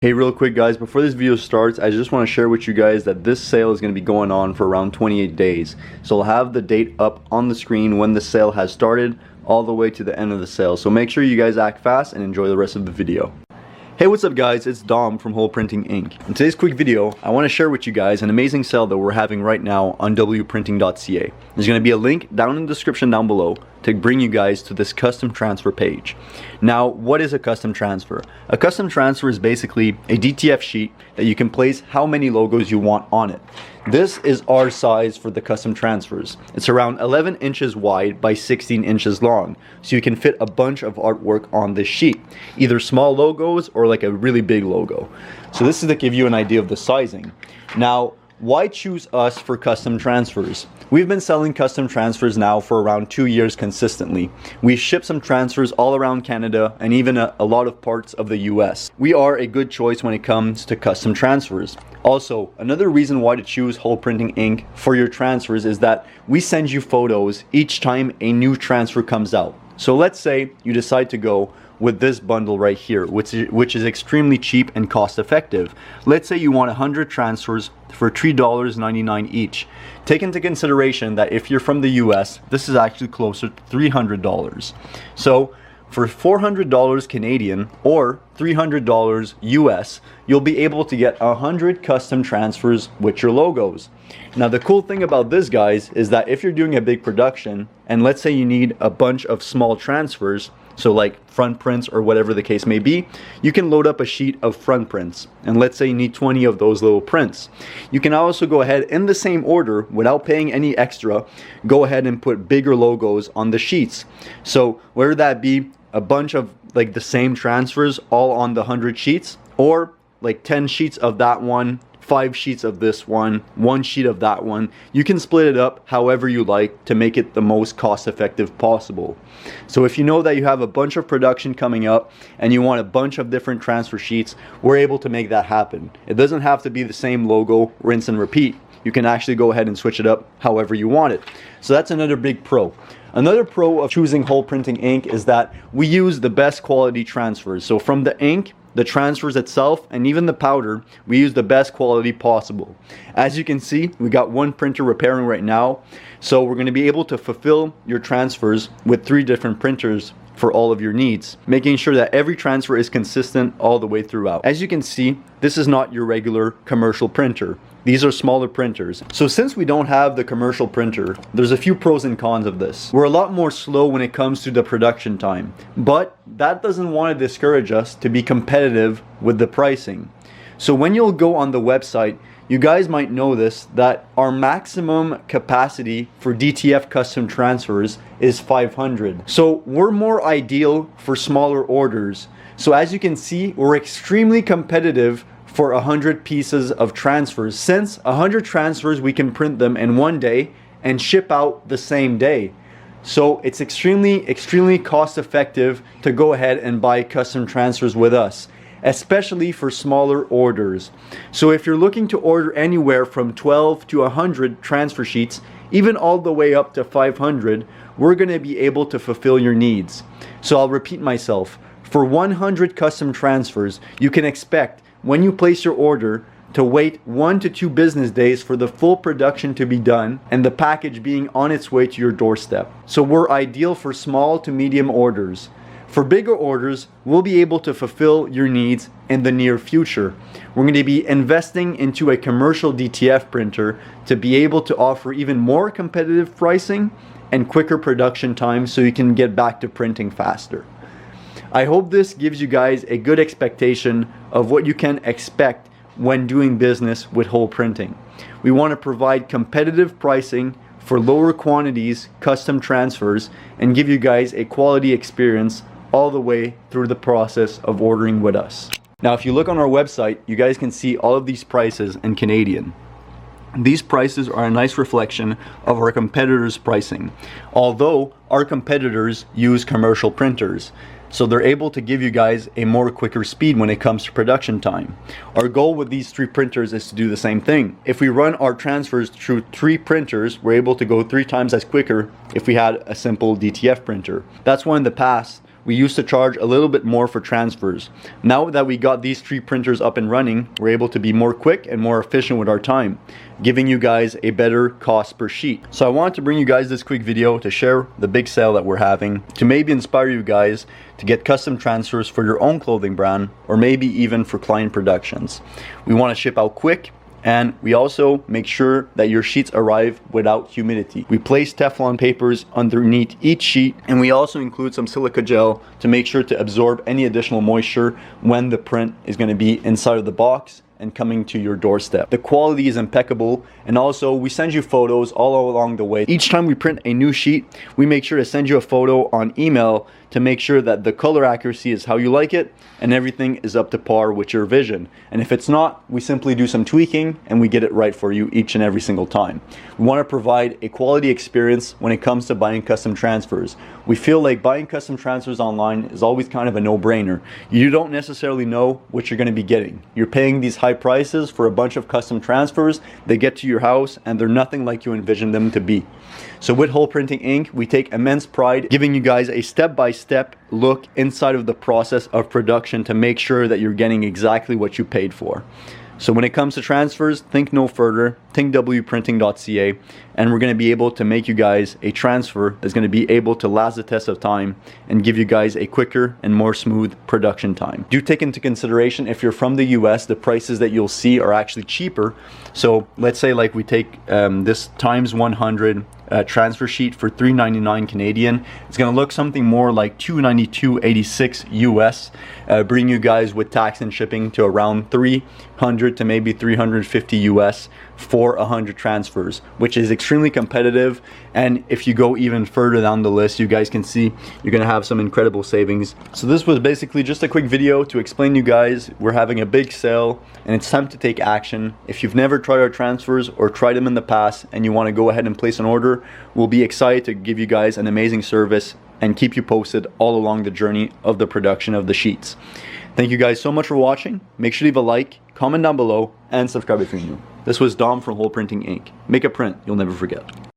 Hey, real quick guys, before this video starts, I just want to share with you guys that this sale is going to be going on for around 28 days. So I'll have the date up on the screen when the sale has started all the way to the end of the sale. So make sure you guys act fast and enjoy the rest of the video. Hey, what's up guys, it's Dom from Whole Printing Inc. In today's quick video, I want to share with you guys an amazing sale that we're having right now on wprinting.ca. There's going to be a link down in the description down below to bring you guys to this custom transfer page. Now, what is a custom transfer? A custom transfer is basically a DTF sheet that you can place how many logos you want on it. This is our size for the custom transfers. It's around 11 inches wide by 16 inches long. So you can fit a bunch of artwork on this sheet, either small logos or like a really big logo. So this is to give you an idea of the sizing. Now, why choose us for custom transfers? We've been selling custom transfers now for around 2 years consistently. We ship some transfers all around Canada and even a lot of parts of the US. We are a good choice when it comes to custom transfers. Also, another reason why to choose Whole Printing Inc. for your transfers is that we send you photos each time a new transfer comes out. So let's say you decide to go with this bundle right here, which is extremely cheap and cost effective. Let's say you want 100 transfers for $3.99 each. Take into consideration that if you're from the US, this is actually closer to $300. So for $400 Canadian or $300 US, you'll be able to get 100 custom transfers with your logos. Now the cool thing about this, guys, is that if you're doing a big production and let's say you need a bunch of small transfers, so like front prints or whatever the case may be, you can load up a sheet of front prints. And let's say you need 20 of those little prints. You can also go ahead in the same order without paying any extra, go ahead and put bigger logos on the sheets. So whether that be a bunch of like the same transfers all on the 100 sheets, or like 10 sheets of that one, 5 sheets of this one sheet of that one. You can split it up however you like to make it the most cost effective possible. So if you know that you have a bunch of production coming up and you want a bunch of different transfer sheets, we're able to make that happen. It doesn't have to be the same logo, rinse and repeat. You can actually go ahead and switch it up however you want it. So that's another big pro. Another pro of choosing Whole Printing Inc. is that we use the best quality transfers. So from the ink, the transfers itself, and even the powder, we use the best quality possible. As you can see, we got one printer repairing right now, so we're going to be able to fulfill your transfers with 3 different printers for all of your needs, making sure that every transfer is consistent all the way throughout. As you can see, this is not your regular commercial printer. These are smaller printers. So since we don't have the commercial printer, there's a few pros and cons of this. We're a lot more slow when it comes to the production time, but that doesn't want to discourage us to be competitive with the pricing. So when you'll go on the website, you guys might notice that our maximum capacity for DTF custom transfers is 500. So we're more ideal for smaller orders. So as you can see, we're extremely competitive for 100 pieces of transfers. Since 100 transfers, we can print them in one day and ship out the same day. So it's extremely cost effective to go ahead and buy custom transfers with us, especially for smaller orders. So if you're looking to order anywhere from 12 to 100 transfer sheets, even all the way up to 500, we're going to be able to fulfill your needs. So I'll repeat myself. For 100 custom transfers, you can expect when you place your order to wait 1 to 2 business days for the full production to be done and the package being on its way to your doorstep. So we're ideal for small to medium orders. For bigger orders, we'll be able to fulfill your needs in the near future. We're going to be investing into a commercial DTF printer to be able to offer even more competitive pricing and quicker production time so you can get back to printing faster. I hope this gives you guys a good expectation of what you can expect when doing business with Whole Printing. We want to provide competitive pricing for lower quantities, custom transfers, and give you guys a quality experience all the way through the process of ordering with us. Now, if you look on our website, you guys can see all of these prices in Canadian. These prices are a nice reflection of our competitors' pricing, although our competitors use commercial printers. So they're able to give you guys a more quicker speed when it comes to production time. Our goal with these 3 printers is to do the same thing. If we run our transfers through 3 printers, we're able to go 3 times as quicker if we had a simple DTF printer. That's why in the past, we used to charge a little bit more for transfers. Now that we got these 3 printers up and running, we're able to be more quick and more efficient with our time, giving you guys a better cost per sheet. So I wanted to bring you guys this quick video to share the big sale that we're having, to maybe inspire you guys to get custom transfers for your own clothing brand, or maybe even for client productions. We want to ship out quick, and we also make sure that your sheets arrive without humidity. We place Teflon papers underneath each sheet, and we also include some silica gel to make sure to absorb any additional moisture when the print is going to be inside of the box and coming to your doorstep. The quality is impeccable, and also we send you photos all along the way. Each time we print a new sheet, we make sure to send you a photo on email to make sure that the color accuracy is how you like it and everything is up to par with your vision. And if it's not, we simply do some tweaking and we get it right for you each and every single time. We want to provide a quality experience when it comes to buying custom transfers. We feel like buying custom transfers online is always kind of a no-brainer. You don't necessarily know what you're going to be getting. You're paying these high prices for a bunch of custom transfers. They get to your house and they're nothing like you envisioned them to be. So with Hole Printing Inc., we take immense pride giving you guys a step-by-step look inside of the process of production to make sure that you're getting exactly what you paid for. So when it comes to transfers, think no further, think wprinting.ca, and we're going to be able to make you guys a transfer that's going to be able to last the test of time and give you guys a quicker and more smooth production time. Do take into consideration, if you're from the US, the prices that you'll see are actually cheaper. So let's say like we take this times 100 transfer sheet for $3.99 Canadian. It's going to look something more like $292.86 US, bring you guys with tax and shipping to around $300 to maybe $350 US for 100 transfers, which is extremely competitive. And if you go even further down the list, you guys can see you're gonna have some incredible savings. So this was basically just a quick video to explain to you guys we're having a big sale and it's time to take action. If you've never tried our transfers or tried them in the past and you want to go ahead and place an order, we'll be excited to give you guys an amazing service and keep you posted all along the journey of the production of the sheets. Thank you guys so much for watching. Make sure to leave a like, comment down below, and subscribe if you're new. This was Dom from Hole Printing Inc. Make a print you'll never forget.